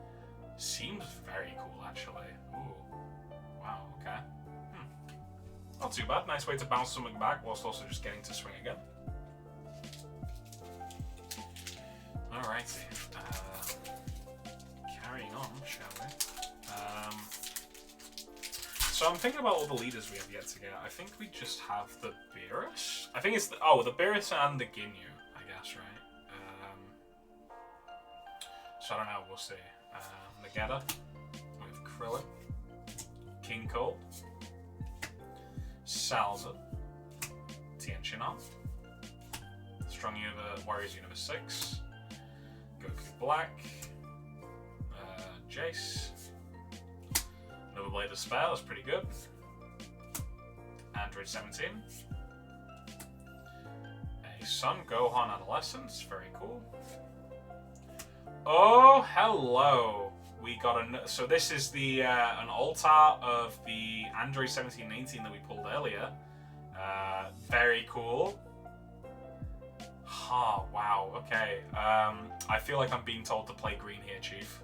Seems very cool, actually. Ooh. Wow, okay. Not too bad. Nice way to bounce something back, whilst also just getting to swing again. Alrighty. Carrying on, shall we? So I'm thinking about all the leaders we have yet to get. I think we just have the Beerus? I think it's the Beerus and the Ginyu, I guess, right? So I don't know, we'll see. Nagetta, we have Krillin, King Cold, Salza, Tien Shinhan, Strong Warriors Universe 6, Goku Black, Jace, Another Blade of Spell, that's pretty good, Android 17, a Son Gohan Adolescence, very cool. Oh, hello. We got so this is the an altar of the Android 1718 that we pulled earlier. Very cool. Oh, wow. Okay. I feel like I'm being told to play green here, Chief.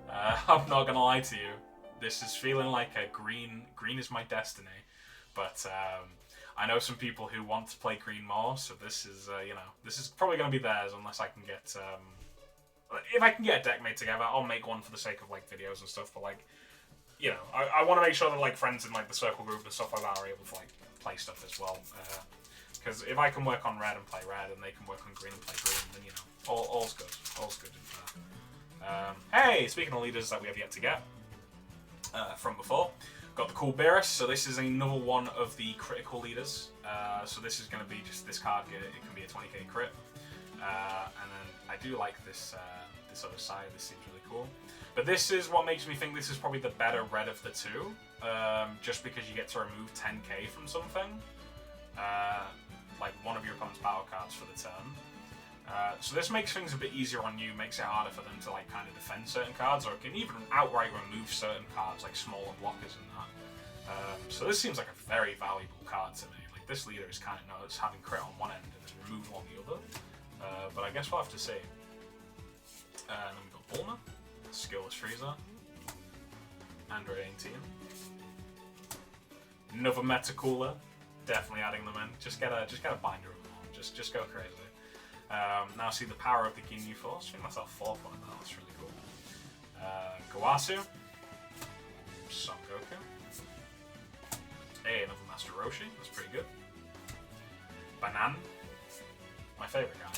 I'm not gonna lie to you. This is feeling like a green. Green is my destiny. But I know some people who want to play green more. So this is this is probably gonna be theirs unless I can get. If I can get a deck made together, I'll make one for the sake of like videos and stuff. But like, I want to make sure that like friends in like the circle group and stuff like that are able to like play stuff as well. Because if I can work on red and play red, and they can work on green and play green, then all's good. All's good in there. Hey, speaking of leaders that we have yet to get from before, got the cool Beerus. So this is another one of the critical leaders. So this is going to be just this card. It can be a 20k crit. And then I do like this this other side. This seems really cool. But this is what makes me think this is probably the better red of the two. Just because you get to remove 10k from something. Like one of your opponent's battle cards for the turn. So this makes things a bit easier on you, makes it harder for them to like kind of defend certain cards, or it can even outright remove certain cards, like smaller blockers and that. So this seems like a very valuable card to me. Like this leader is kind of nuts, having crit on one end and it's removed on the other. But I guess we'll have to see. And then we've got Bulma, Skillless Frieza, Android 18, another Meta Cooler, definitely adding them in. Just get a binder of them on. Just go crazy. Now see the power of the Ginyu Force. I think that's our fourth one now. That's really cool. Gowasu, Son Goku. Hey, another Master Roshi. That's pretty good. Banan, my favorite guy.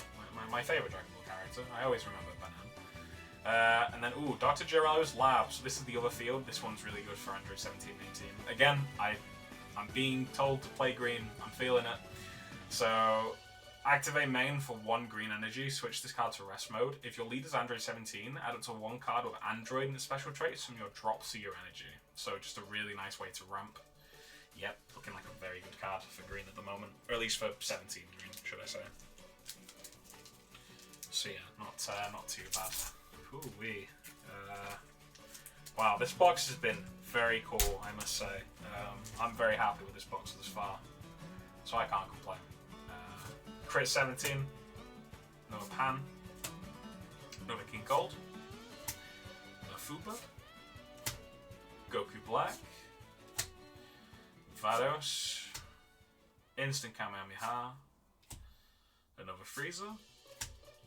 My favorite Dragon Ball character. I always remember Banan. And then, Dr. Gero's Lab. So this is the other field. This one's really good for Android 1718. Again, I'm being told to play green. I'm feeling it. So, activate main for 1 green energy. Switch this card to rest mode. If your leader's Android 17, add it to 1 card with Android and its special traits from your drops of your energy. So just a really nice way to ramp. Yep, looking like a very good card for green at the moment. Or at least for 17 green, should I say. So yeah, not too bad. Ooh-wee. Wow, this box has been very cool, I must say. I'm very happy with this box thus far, so I can't complain. Crit 17, another Pan, another King Cold, another Fupa, Goku Black, Vados, Instant Kamehameha. Another Frieza.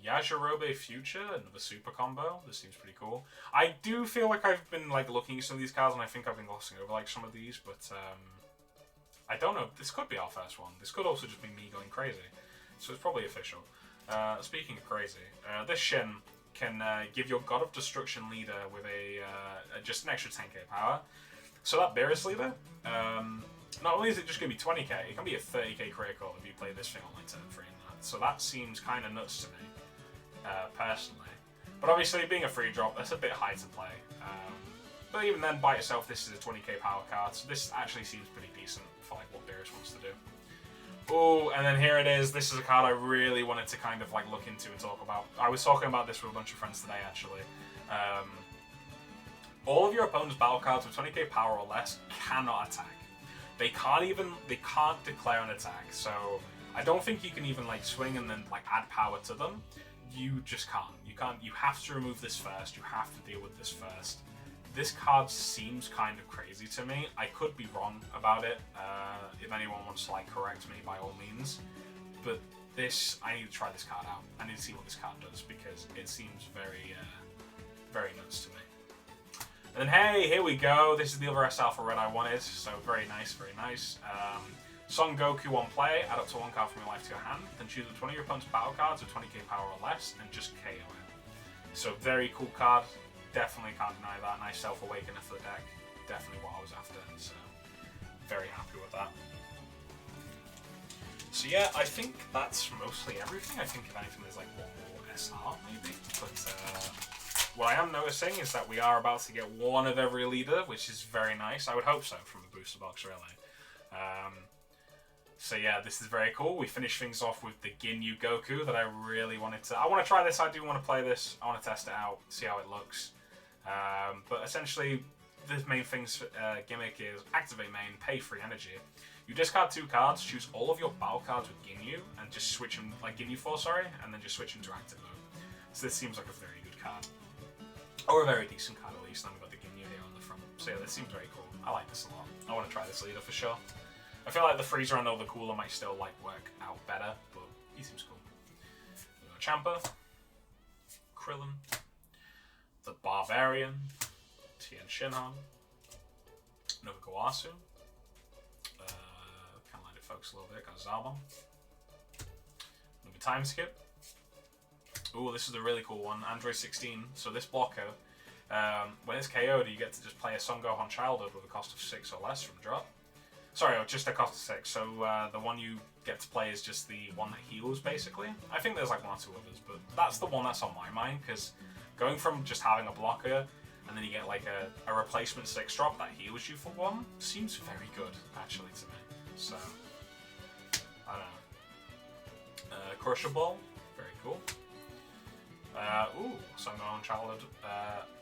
Yajirobe Future, another super combo. This seems pretty cool. I do feel like I've been like looking at some of these cards, and I think I've been glossing over like some of these, but I don't know. This could be our first one. This could also just be me going crazy. So it's probably official. Speaking of crazy, this Shin can give your God of Destruction leader with just an extra 10k power. So that Beerus leader, not only is it just going to be 20k, it can be a 30k critical if you play this thing on like turn 3 and that. So that seems kind of nuts to me, personally. But obviously, being a free drop, that's a bit high to play. But even then, by itself, this is a 20k power card, so this actually seems pretty decent for like what Beerus wants to do. Oh, and then here it is. This is a card I really wanted to kind of like look into and talk about. I was talking about this with a bunch of friends today, actually. All of your opponent's battle cards with 20k power or less cannot attack. They can't declare an attack. So I don't think you can even like swing and then like add power to them. You just can't. You have to remove this first. You have to deal with this first. This card seems kind of crazy to me. I could be wrong about it. If anyone wants to like correct me, by all means. But this, I need to try this card out. I need to see what this card does because it seems very, very nuts to me. And then hey, here we go. This is the other S Alpha Red I wanted. So very nice, very nice. Son Goku on play. Add up to 1 card from your life to your hand. Then choose which one of your opponent's battle cards with 20k power or less, and just KO it. So very cool card. Definitely can't deny that. Nice self-awakener for the deck. Definitely what I was after. So very happy with that. So yeah, I think that's mostly everything. I think if anything there's like one more SR maybe. But what I am noticing is that we are about to get one of every leader, which is very nice. I would hope so from the booster box, really. So yeah, this is very cool. We finish things off with the Ginyu Goku that I really wanted to... I want to try this. I do want to play this. I want to test it out, see how it looks. But essentially, the main thing's gimmick is activate main, pay free energy. You discard 2 cards, choose all of your battle cards with Ginyu, and just switch them, like Ginyu Force, sorry, and then just switch them to active mode. So this seems like a very good card. Or a very decent card at least, and we've got the Ginyu here on the front. So yeah, this seems very cool. I like this a lot. I want to try this leader for sure. I feel like the Freezer and the Cooler might still like work out better, but he seems cool. We've got Champa, Krillin, the Barbarian, Tien Shinhan, another Gowasu, kind of let it focus a little bit, got Zarbon, another Time Skip. Ooh, this is a really cool one, Android 16. So this blocker, when it's KO'd, you get to just play a Son Gohan Childhood with a cost of 6 or less from drop. Sorry, just a cost of 6. So the one you get to play is just the one that heals, basically. I think there's like 1 or 2 others, but that's the one that's on my mind, because going from just having a blocker, and then you get like a replacement 6 drop that heals you for 1, seems very good, actually, to me. So, I don't know. Crusher Ball, very cool. Ooh, Son Gohan Childhood.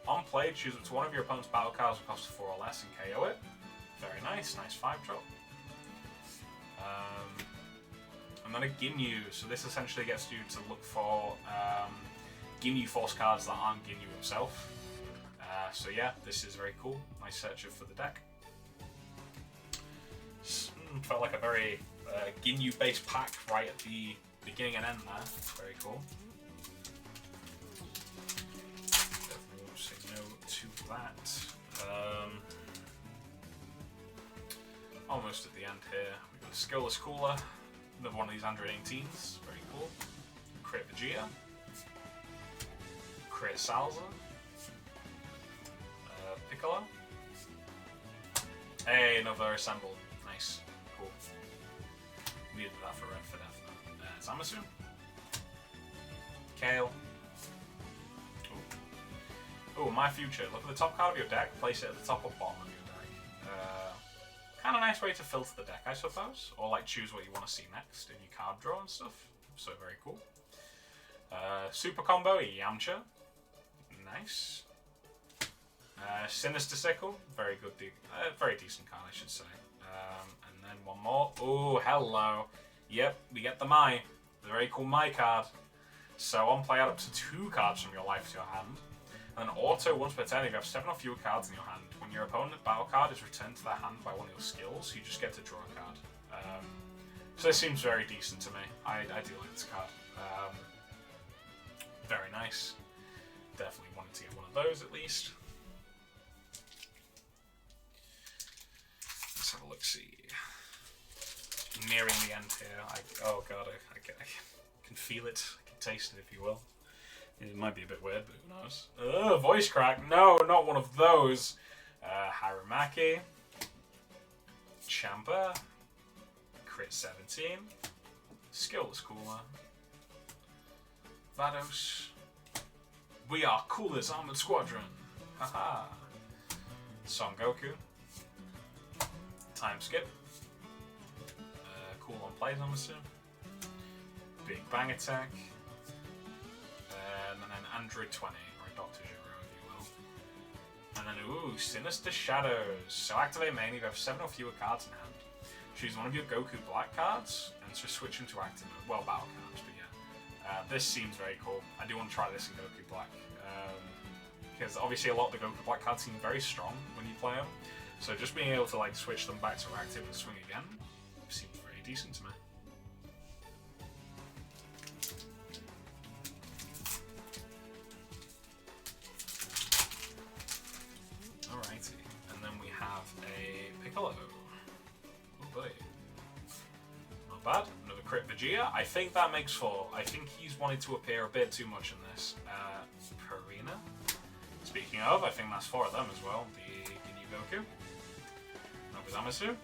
On play, choose which one of your opponent's battle cards will cost 4 or less and KO it. Very nice, nice 5 drop. And then a Ginyu, so this essentially gets you to look for Ginyu Force cards that aren't Ginyu himself. So yeah, this is very cool. Nice searcher for the deck. Felt like a very Ginyu based pack right at the beginning and end there. Very cool. Definitely won't say no to that. Almost at the end here. We've got a Skillless Cooler, another one of these Android 18s, very cool. Create Vegeta, create Salza, Piccolo. Hey, another Assemble, nice, cool. Needed that for Red for definite. Zamasu, Kale. Ooh, My Future. Look at the top card of your deck, place it at the top or bottom of your deck. Kind of nice way to filter the deck, I suppose, or like choose what you want to see next in your card draw and stuff. So very cool. Super combo, Yamcha, nice. Sinister Sickle, very good, very decent card, I should say. And then one more. Oh, hello. Yep, we get the Mai, the very cool Mai card. So on play, add up to 2 cards from your life to your hand. And then auto, once per turn, if you have 7 or fewer cards in your hand, when your opponent's battle card is returned to their hand by one of your skills, you just get to draw a card. So this seems very decent to me. I do like this card. Very nice. Definitely wanted to get one of those at least. Let's have a look. See. Nearing the end here. Oh god, I can feel it. I can taste it, if you will. It might be a bit weird, but who knows? Ugh, voice crack. No, not one of those. Harumaki. Champa. Crit 17. Skillless Cooler. Vados. We are cool as Armored Squadron. Haha. Son Goku. Time Skip. Cool on plays, I'm assuming. Big Bang Attack. And then Android 20, or Dr. Giro, if you will. And then, ooh, Sinister Shadows. So activate main, you have 7 or fewer cards in hand. Choose one of your Goku Black cards, and so switch them to active mode. Well, battle cards, but yeah. This seems very cool. I do want to try this in Goku Black. Because obviously a lot of the Goku Black cards seem very strong when you play them. So just being able to like switch them back to active and swing again seems very decent to me. Alrighty, and then we have a Piccolo. Oh boy. Not bad. Another crit Vegeta. I think that makes 4. I think he's wanted to appear a bit too much in this. Purina. Speaking of, I think that's 4 of them as well. The new Goku. Nobuzamasu.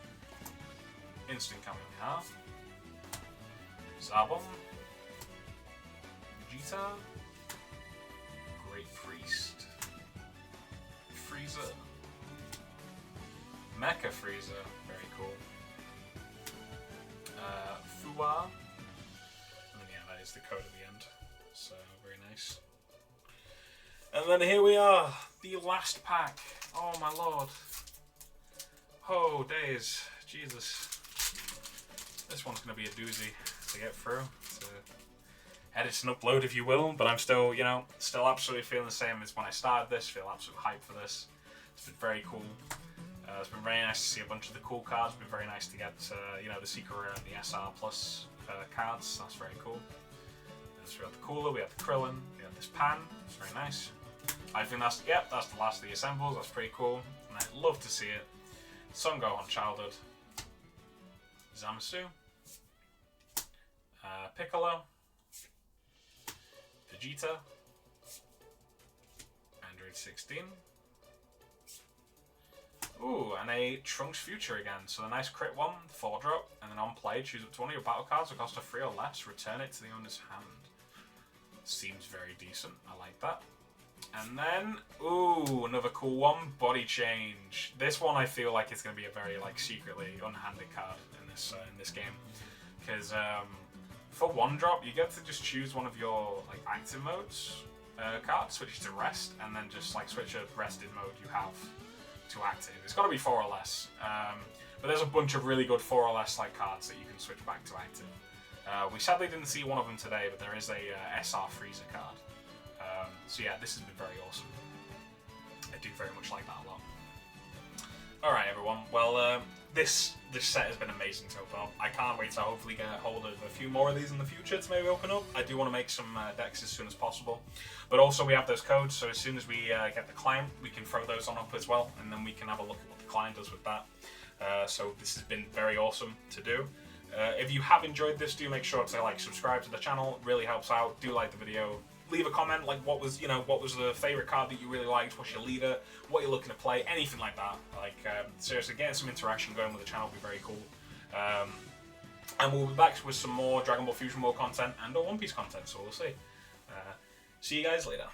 Instant Kamehameha. Zabon. Vegeta. Great Priest. Frieza. Mecha Frieza. Very cool. Fuwa. And then, yeah, that is the code at the end. So, very nice. And then here we are. The last pack. Oh my lord. Oh, days. Jesus. This one's going to be a doozy to get through. To edit and upload, if you will. But I'm still, you know, still absolutely feeling the same as when I started this. Feel absolutely hyped for this. It's been very cool. It's been very nice to see a bunch of the cool cards. It's been very nice to get, you know, the Secret Rare and the SR Plus cards. That's very cool. So we have the Cooler, we have the Krillin, we have this Pan. It's very nice. I think that's, yep, that's the last of the assembles. That's pretty cool. And I'd love to see it. Son Gohan Childhood. Zamasu. Piccolo. Vegeta. Android 16. Ooh, and a Trunks Future again. So the nice crit one, 4-drop, and then on play, choose up to one of your battle cards that cost a 3 or less, return it to the owner's hand. Seems very decent. I like that. And then, ooh, another cool one, Body Change. This one I feel like it's going to be a very like secretly unhanded card in this game, because for 1-drop you get to just choose one of your like active modes cards, switch to rest, and then just like switch a rested mode you have to active. It's got to be 4 or less, but there's a bunch of really good 4 or less like cards that you can switch back to active. We sadly didn't see one of them today, but there is a SR Frieza card. So yeah, this has been very awesome. I do very much like that a lot. Alright everyone, well this set has been amazing to open up. I can't wait to hopefully get hold of a few more of these in the future to maybe open up. I do want to make some decks as soon as possible. But also we have those codes, so as soon as we get the client, we can throw those on up as well, and then we can have a look at what the client does with that. So this has been very awesome to do. If you have enjoyed this, do make sure to like subscribe to the channel. It really helps out. Do like the video. Leave a comment like what was the favorite card that you really liked, what's your leader, what you're looking to play, anything like that. Like seriously, getting some interaction going with the channel would be very cool. And we'll be back with some more Dragon Ball Fusion World content and or One Piece content, so we'll see. See you guys later.